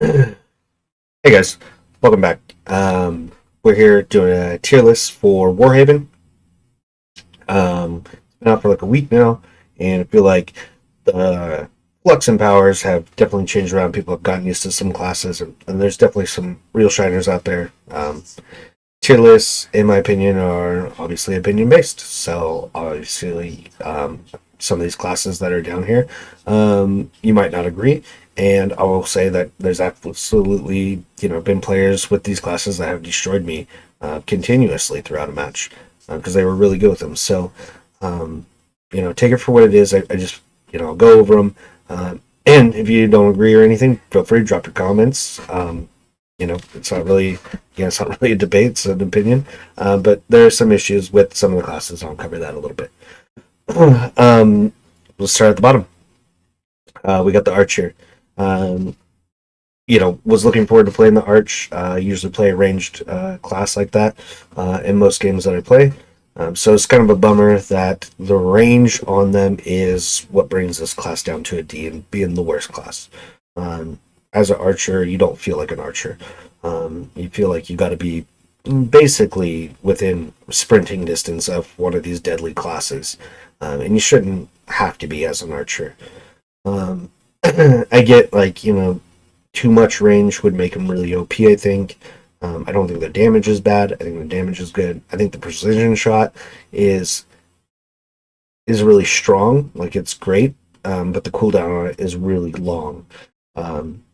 Hey guys, welcome back. We're here doing a tier list for Warhaven. It's been out for like a week now, and I feel like the flux and powers have definitely changed around. People have gotten used to some classes, and there's definitely some real shiners out there. Tier lists, in my opinion, are obviously opinion based. So obviously, some of these classes that are down here, you might not agree. And I will say that there's absolutely, been players with these classes that have destroyed me continuously throughout a match because they were really good with them. So, take it for what it is. I just, I'll go over them. And if you don't agree or anything, feel free to drop your comments. It's not really, it's not really a debate; it's an opinion. But there are some issues with some of the classes. I'll cover that a little bit. Let's start at the bottom. We got the Archer. Um, was looking forward to playing the Arch. Usually play a ranged class like that in most games that I play. So it's kind of a bummer that the range on them is what brings this class down to a D and being the worst class. Um, as an archer, you don't feel like an archer. You feel like you got to be basically within sprinting distance of one of these deadly classes, and you shouldn't have to be as an archer. Um, I get too much range would make him really OP. I think. I don't think the damage is bad. I think the damage is good. I think the precision shot is really strong. Like it's great, but the cooldown on it is really long. Um,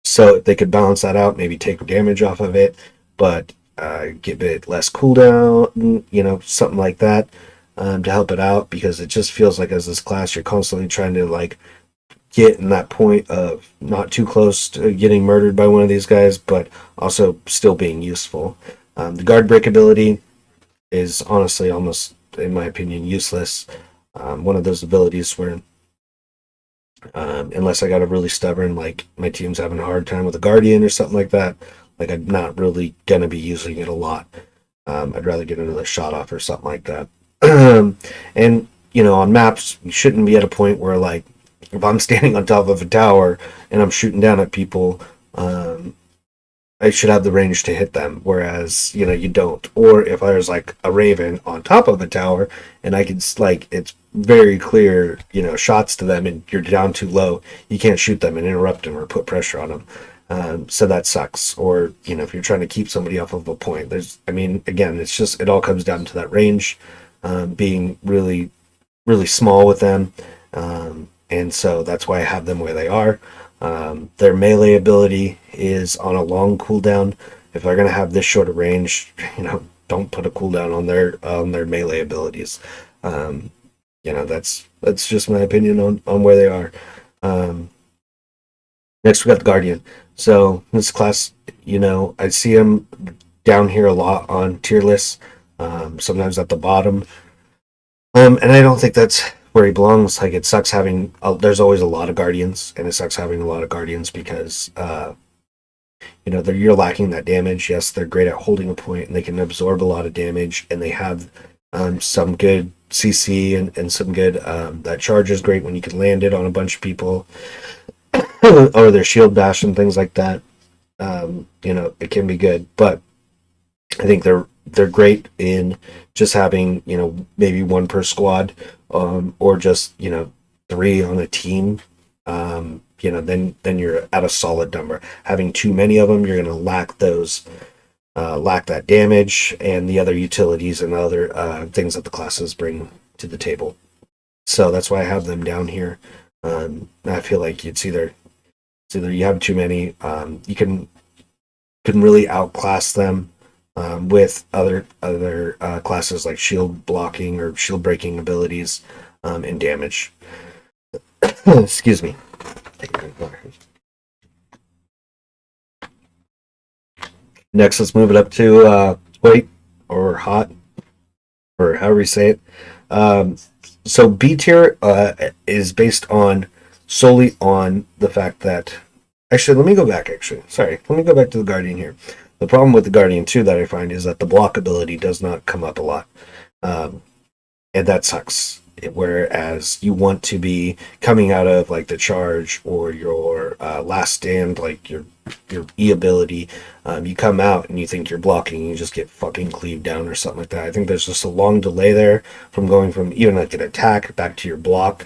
so if they could balance that out, maybe take damage off of it, but give it less cooldown, something like that, to help it out, because it just feels like as this class, you're constantly trying to get in that point of not too close to getting murdered by one of these guys, but also still being useful. The guard break ability is honestly almost, in my opinion, useless. One of those abilities where, unless I got a really stubborn, like my team's having a hard time with a guardian or something like that, like I'm not really gonna be using it a lot. I'd rather get another shot off or something like that. And on maps, you shouldn't be at a point where if I'm standing on top of a tower and I'm shooting down at people, I should have the range to hit them, whereas you don't. Or if there's like a raven on top of a tower and I can it's very clear, shots to them and you're down too low, you can't shoot them and interrupt them or put pressure on them. So that sucks. Or if you're trying to keep somebody off of a point, again, it all comes down to that range being really, really small with them. And so that's why I have them where they are. Their melee ability is on a long cooldown. If they're gonna have this short of range, don't put a cooldown on their melee abilities. That's just my opinion on where they are. Next we got the Guardian. So this class, I see them down here a lot on tier lists. Sometimes at the bottom. And I don't think that's where he belongs. Like it sucks having. There's always a lot of guardians, and it sucks having a lot of guardians because you're lacking that damage. Yes, they're great at holding a point, and they can absorb a lot of damage, and they have some good CC and some good. That charge is great when you can land it on a bunch of people, or their shield bash and things like that. It can be good, but I think they're great in just having maybe one per squad, or just three on a team. Then you're at a solid number. Having too many of them, you're going to lack that damage and the other utilities and other things that the classes bring to the table. So that's why I have them down here. I feel like it's either you have too many. You can really outclass them with other classes like shield blocking or shield breaking abilities and damage. Excuse me. Next, let's move it up to white or hot, or however you say it. So B tier is based solely on the fact that. Actually, let me go back. Let me go back to the Guardian here. The problem with the Guardian 2 that I find is that the block ability does not come up a lot. And that sucks. whereas you want to be coming out of like the charge or your last stand, like your E ability. You come out and you think you're blocking, and you just get fucking cleaved down or something like that. I think there's just a long delay there from going from even like an attack back to your block.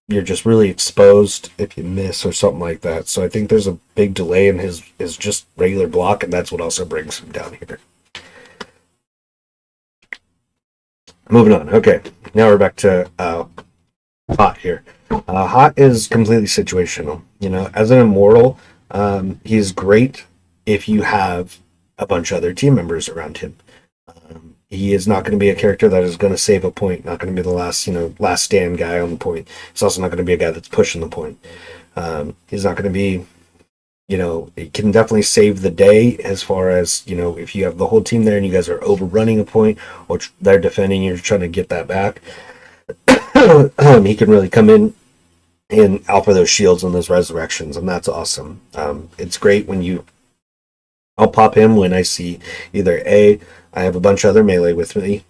You're just really exposed if you miss or something like that. So I think there's a big delay in his just regular block, and that's what also brings him down here. Moving on. Okay, now we're back to Hot here. Hot is completely situational. As an immortal, he's great if you have a bunch of other team members around him. He is not going to be a character that is going to save a point, not going to be the last stand guy on the point. He's also not going to be a guy that's pushing the point. He's not going to be, it can definitely save the day as far as, if you have the whole team there and you guys are overrunning a point or they're defending, you're trying to get that back. He can really come in and alpha those shields and those resurrections, and that's awesome. It's great when I'll pop him when I see either I have a bunch of other melee with me,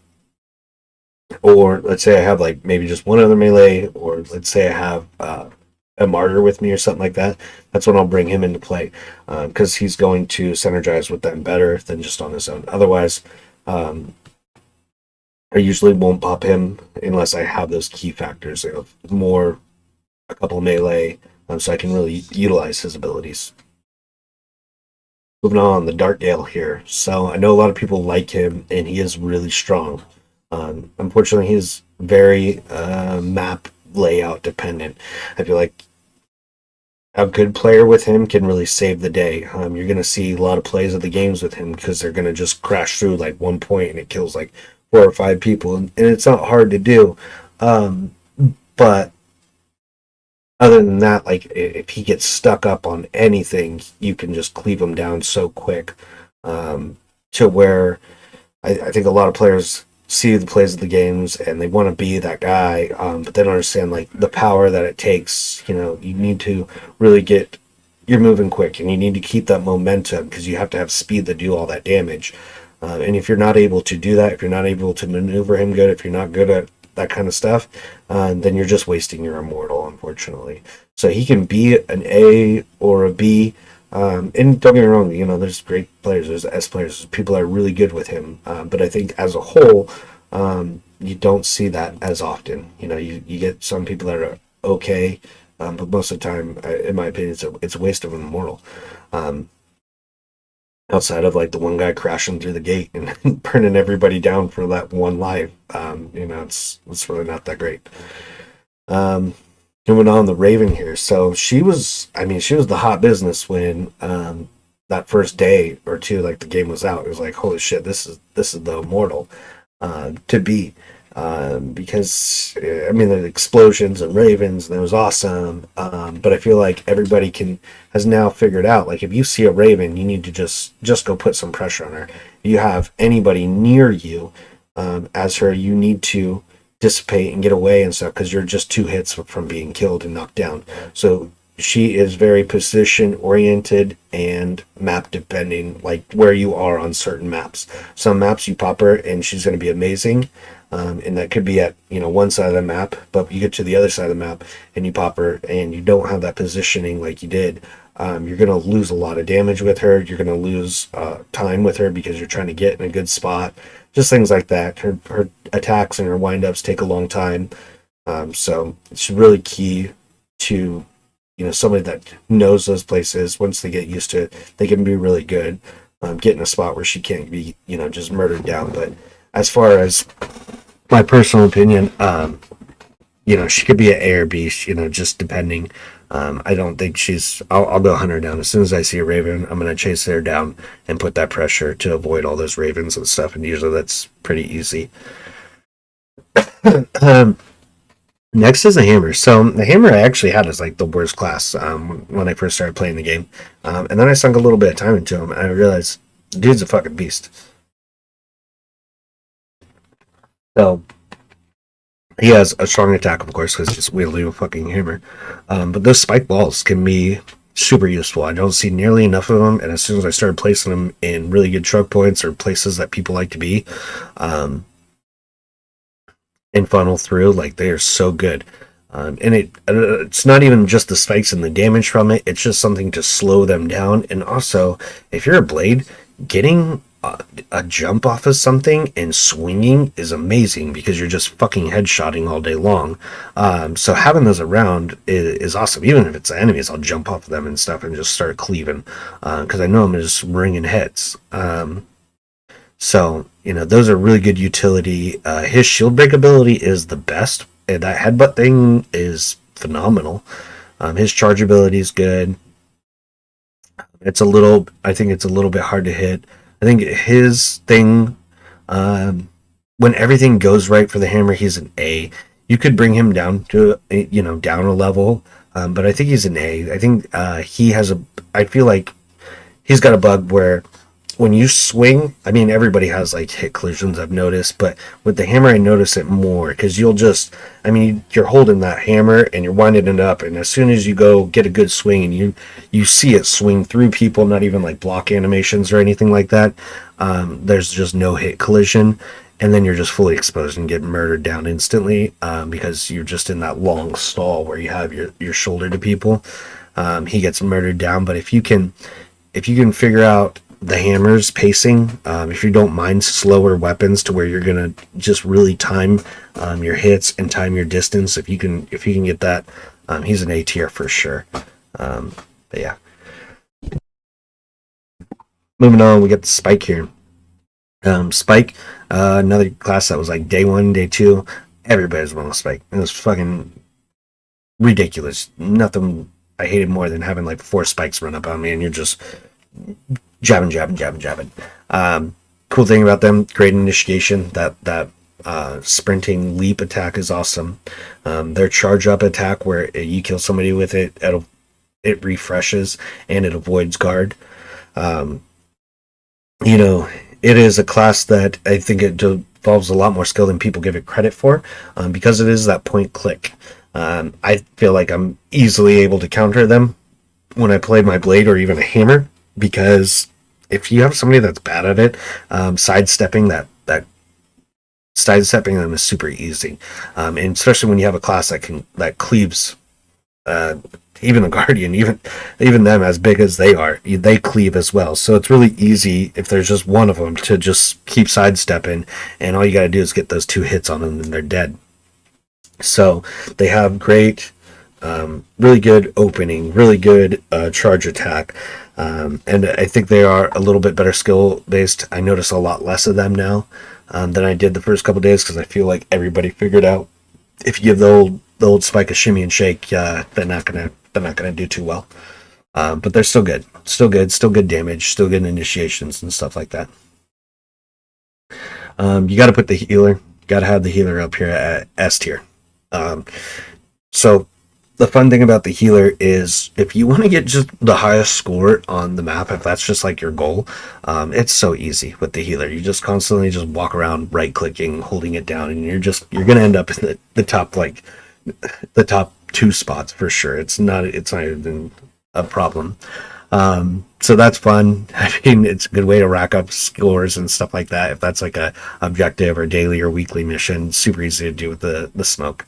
or let's say I have like maybe just one other melee, or let's say I have a Martyr with me or something like that. That's when I'll bring him into play, because he's going to synergize with them better than just on his own. Otherwise, I usually won't pop him unless I have those key factors of a couple melee, so I can really utilize his abilities. Moving on, the Darkgale here. So I know a lot of people like him, and he is really strong. Unfortunately, he's very map layout dependent. I feel like a good player with him can really save the day. You're going to see a lot of plays of the games with him because they're going to just crash through like one point and it kills like 4 or 5 people, and it's not hard to do. But other than that, like if he gets stuck up on anything, you can just cleave him down so quick, to where I think a lot of players see the plays of the games and they want to be that guy, but they don't understand like the power that it takes. You need to really you're moving quick, and you need to keep that momentum because you have to have speed to do all that damage. And if you're not able to do that, if you're not able to maneuver him good, if you're not good at that kind of stuff, then you're just wasting your immortal, unfortunately. So he can be an A or a B, and don't get me wrong, there's great players, there's S players, there's people that are really good with him, but I think as a whole, you don't see that as often. You get some people that are okay, but most of the time, in my opinion, it's a waste of an immortal. Outside of like the one guy crashing through the gate and burning everybody down for that one life, it's really not that great. Moving on, the Raven here. So she was the hot business when that first day or two, like the game was out. It was like, holy shit, this is the immortal to be. Because the explosions and ravens, and it was awesome. But I feel like everybody has now figured out, like if you see a raven, you need to just go put some pressure on her. If you have anybody near you as her, you need to dissipate and get away and stuff, because you're just 2 hits from being killed and knocked down. So she is very position oriented and map depending, like where you are on certain maps. Some maps you pop her and she's going to be amazing. And that could be at one side of the map, but you get to the other side of the map and you pop her and you don't have that positioning like you did. You're going to lose a lot of damage with her. You're going to lose time with her because you're trying to get in a good spot. Just things like that. Her attacks and her windups take a long time. So it's really key to somebody that knows those places. Once they get used to it, they can be really good. Get in a spot where she can't be just murdered down. But as far as my personal opinion, she could be an A or B, just depending. I don't think I'll go hunt her down. As soon as I see a raven, I'm going to chase her down and put that pressure to avoid all those ravens and stuff, and usually that's pretty easy. Next is the hammer. So the hammer I actually had as like the worst class when I first started playing the game, and then I sunk a little bit of time into him, and I realized the dude's a fucking beast. So he has a strong attack, of course, because he's just wielding a fucking hammer. But those spike balls can be super useful. I don't see nearly enough of them, and as soon as I started placing them in really good choke points or places that people like to be, and funnel through. Like they are so good. And it's not even just the spikes and the damage from it. It's just something to slow them down. And also, if you're a blade, getting a jump off of something and swinging is amazing because you're just fucking headshotting all day long. So having those around is awesome. Even if it's enemies, I'll jump off of them and stuff and just start cleaving because I know I'm just ringing heads. So, those are really good utility. His shield break ability is the best. And that headbutt thing is phenomenal. His charge ability is good. I think it's a little bit hard to hit. I think his thing, when everything goes right for the hammer, he's an A. You could bring him down to, down a level. But I think he's an A. I think I feel like he's got a bug where when you swing, I mean, everybody has like hit collisions, I've noticed, but with the hammer, I notice it more because you're holding that hammer and you're winding it up, and as soon as you go get a good swing and you see it swing through people, not even like block animations or anything like that, there's just no hit collision, and then you're just fully exposed and get murdered down instantly because you're just in that long stall where you have your shoulder to people. He gets murdered down, but if you can figure out the hammer's pacing, if you don't mind slower weapons to where you're gonna just really time your hits and time your distance, if you can get that, he's an A tier for sure. But yeah, moving on, we got the Spike here. Spike, another class that was like day one, day two, everybody's on a Spike. It was fucking ridiculous. Nothing I hated more than having like 4 spikes run up on me and you're just jabbing. Cool thing about them, great initiation. That sprinting leap attack is awesome. Their charge up attack, where you kill somebody with it, it refreshes and it avoids guard. It is a class that I think it involves a lot more skill than people give it credit for, because it is that point click. I feel like I'm easily able to counter them when I play my blade or even a hammer, because if you have somebody that's bad at it, sidestepping them is super easy, and especially when you have a class that cleaves, even a guardian, even them as big as they cleave as well. So it's really easy if there's just one of them to just keep sidestepping, and all you got to do is get those 2 hits on them and they're dead. So they have great, really good opening, really good charge attack. And I think they are a little bit better skill based. I notice a lot less of them now than I did the first couple days, because I feel like everybody figured out if you give the old spike a shimmy and shake, they're not gonna do too well. But they're still good, still good damage, still good initiations and stuff like that. You got to put the healer, got to have the healer up here at S tier. So the fun thing about the healer is if you want to get just the highest score on the map, if that's just like your goal, it's so easy with the healer. You just constantly just walk around right clicking, holding it down, and you're gonna end up in the top, like the top 2 spots for sure. It's not even a problem. So that's fun. I mean, it's a good way to rack up scores and stuff like that. If that's like a objective or daily or weekly mission, super easy to do with the smoke.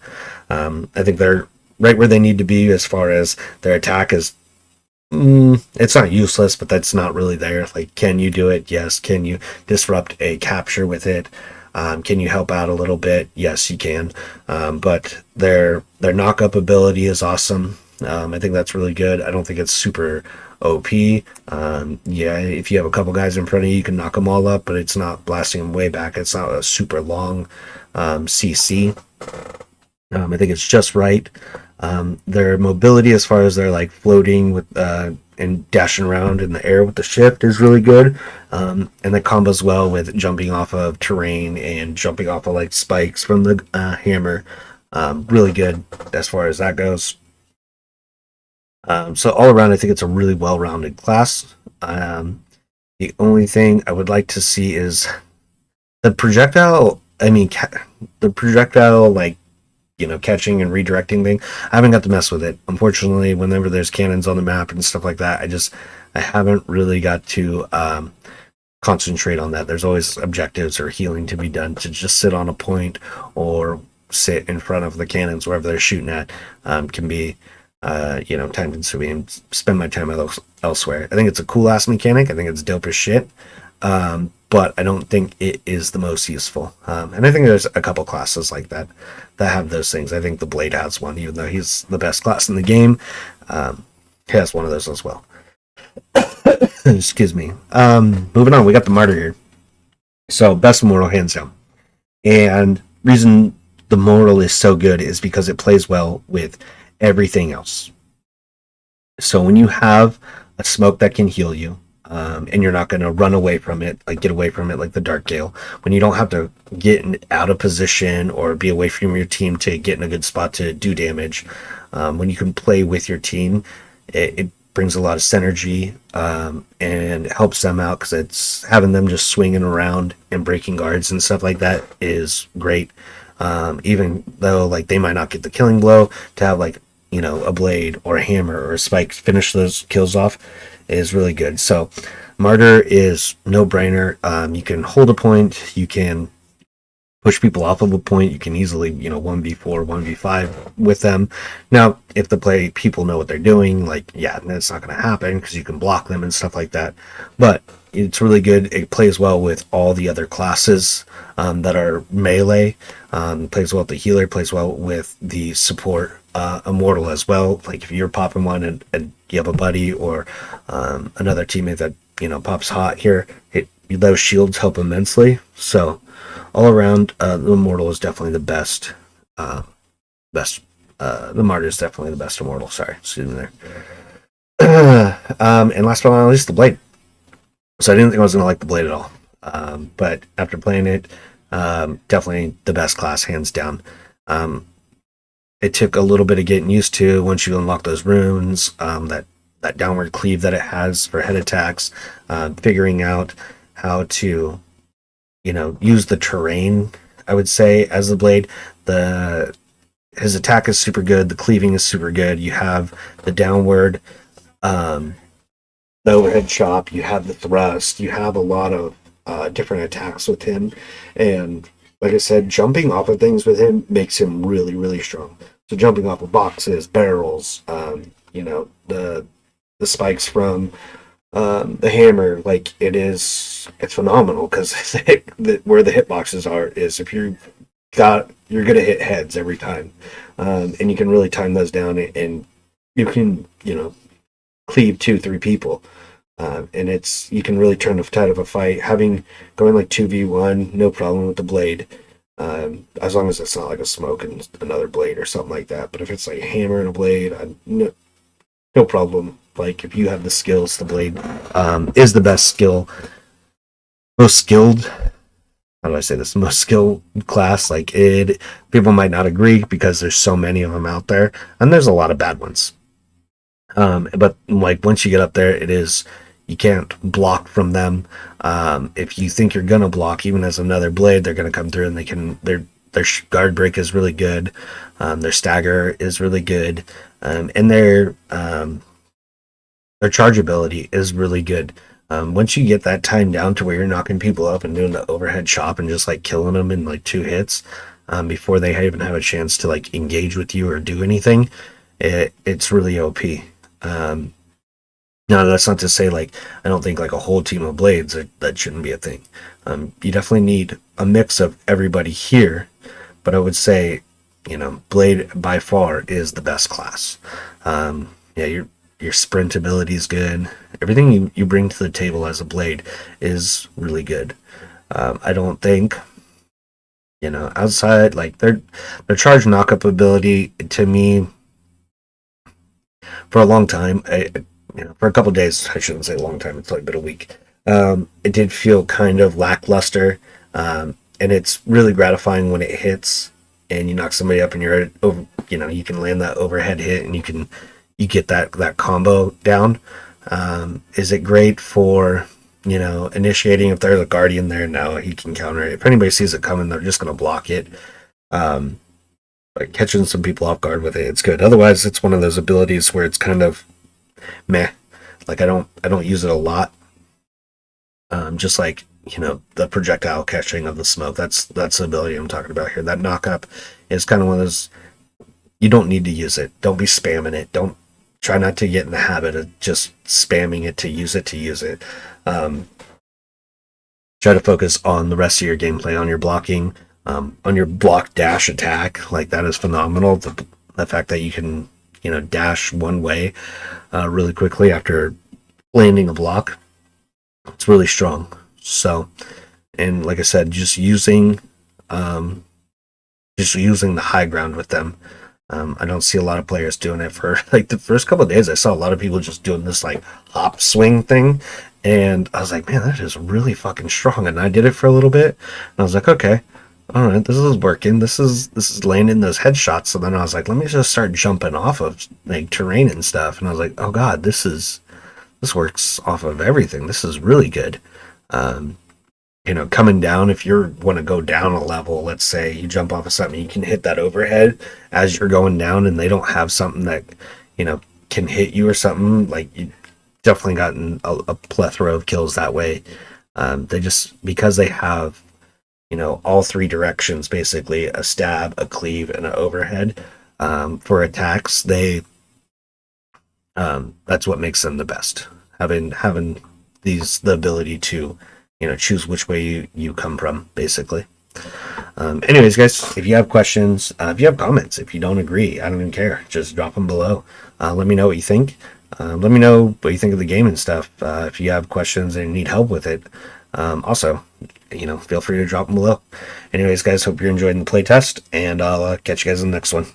I think they're right where they need to be as far as their attack is. It's not useless, but that's not really there. Like, can you do it? Yes. Can you disrupt a capture with it? Can you help out a little bit? Yes, you can. But their knock up ability is awesome. I think that's really good. I don't think it's super OP. Yeah, if you have a couple guys in front of you, you can knock them all up, but it's not blasting them way back. It's not a super long CC. I think it's just right. Their mobility, as far as they're like floating with and dashing around in the air with the shift, is really good. And that combos well with jumping off of terrain and jumping off of like spikes from the hammer. Really good as far as that goes. So all around, I think it's a really well-rounded class. The only thing I would like to see is the projectile. I mean, the projectile, like, catching and redirecting thing. I haven't got to mess with it, unfortunately. Whenever there's cannons on the map and stuff like that, I haven't really got to concentrate on that. There's always objectives or healing to be done to just sit on a point or sit in front of the cannons wherever they're shooting at can be time consuming and spend my time elsewhere. I think it's a cool ass mechanic. I think it's dope as shit. But I don't think it is the most useful. And I think there's a couple classes like that have those things. I think the Blade has one, even though he's the best class in the game. He has one of those as well. Excuse me. Moving on, we got the Martyr here. So, best Immortal, hands down. And reason the Immortal is so good is because it plays well with everything else. So when you have a smoke that can heal you, and you're not going to run away from it, like get away from it like the Darkgale, when you don't have to get out of position or be away from your team to get in a good spot to do damage, when you can play with your team, it brings a lot of synergy, and helps them out, because it's having them just swinging around and breaking guards and stuff like that is great. Even though like they might not get the killing blow, to have like a blade or a hammer or a spike finish those kills off is really good. So Martyr is no brainer. You can hold a point, you can push people off of a point, you can easily 1v4 1v5 with them. Now if the people know what they're doing, like that's not going to happen because you can block them and stuff like that, but it's really good. It plays well with all the other classes that are melee. Plays well with the healer, plays well with the support Immortal as well. Like if you're popping one and you have a buddy or another teammate that pops hot here, those shields help immensely. So all around, the Immortal is definitely the best. The Martyr is definitely the best Immortal. Sorry, excuse me there. And last but not least, the Blade. So I didn't think I was going to like the Blade at all. But after playing it, definitely the best class, hands down. It took a little bit of getting used to once you unlock those runes, that downward cleave that it has for head attacks, figuring out how to, use the terrain, I would say, as the Blade. His attack is super good, the cleaving is super good. You have the downward, the overhead chop, you have the thrust, you have a lot of different attacks with him, and like I said, jumping off of things with him makes him really, really strong. So jumping off of boxes, barrels, the spikes from the hammer, like it's phenomenal, because where the hitboxes are is if you're gonna hit heads every time, and you can really time those down, and you can cleave 2-3 people. And you can really turn the tide of a fight. Going like 2v1, no problem with the Blade. As long as it's not like a smoke and another blade or something like that. But if it's like a hammer and a blade, no problem. Like if you have the skills, the Blade is the best skill, most skilled. How do I say this? Most skilled class. People might not agree because there's so many of them out there, and there's a lot of bad ones. But like once you get up there, you can't block from them. If you think you're gonna block, even as another Blade, they're gonna come through, and their guard break is really good. Their stagger is really good, and their charge ability is really good. Once you get that time down to where you're knocking people up and doing the overhead chop and just like killing them in like 2 hits, before they even have a chance to like engage with you or do anything, it's really OP. No, that's not to say like I don't think like a whole team of Blades that shouldn't be a thing. You definitely need a mix of everybody here, but I would say Blade by far is the best class. Your sprint ability is good. Everything you bring to the table as a Blade is really good. I don't think outside like their charge knockup ability, to me, for a long time, for a couple of days, I shouldn't say a long time, it's like been a week, it did feel kind of lackluster, and it's really gratifying when it hits and you knock somebody up and you're over, you can land that overhead hit and you get that combo down. Is it great for initiating? If there's a guardian there, now he can counter it. If anybody sees it coming, they're just going to block it. Like catching some people off guard with it's good. Otherwise, it's one of those abilities where it's kind of meh. Like I don't use it a lot. Just like the projectile catching of the smoke. That's the ability I'm talking about here. That knock up is kind of one of those, you don't need to use it. Don't be spamming it. Don't try not to get in the habit of just spamming it to use it to use it. Try to focus on the rest of your gameplay, on your blocking, on your block dash attack. Like, that is phenomenal. The fact that you can, dash one way really quickly after landing a block, it's really strong. So, and like I said, just using the high ground with them. I don't see a lot of players doing it. For like the first couple of days, I saw a lot of people just doing this like hop swing thing, and I was like, man, that is really fucking strong. And I did it for a little bit, and I was like, okay, all right, this is working. This is landing those headshots. So then I was like, let me just start jumping off of like terrain and stuff. And I was like, oh god, this works off of everything. This is really good. Coming down, if you want to go down a level, let's say you jump off of something, you can hit that overhead as you're going down, and they don't have something that, can hit you or something. Like, you definitely gotten a plethora of kills that way. They just, because they have, all three directions, basically a stab, a cleave, and an overhead for attacks, that's what makes them the best. Having the ability to choose which way you come from, basically. Anyways, guys, if you have questions, if you have comments, if you don't agree, I don't even care. Just drop them below. Let me know what you think. Let me know what you think of the game and stuff. If you have questions and need help with it, also, feel free to drop them below. Anyways, guys, hope you're enjoying the playtest, and I'll catch you guys in the next one.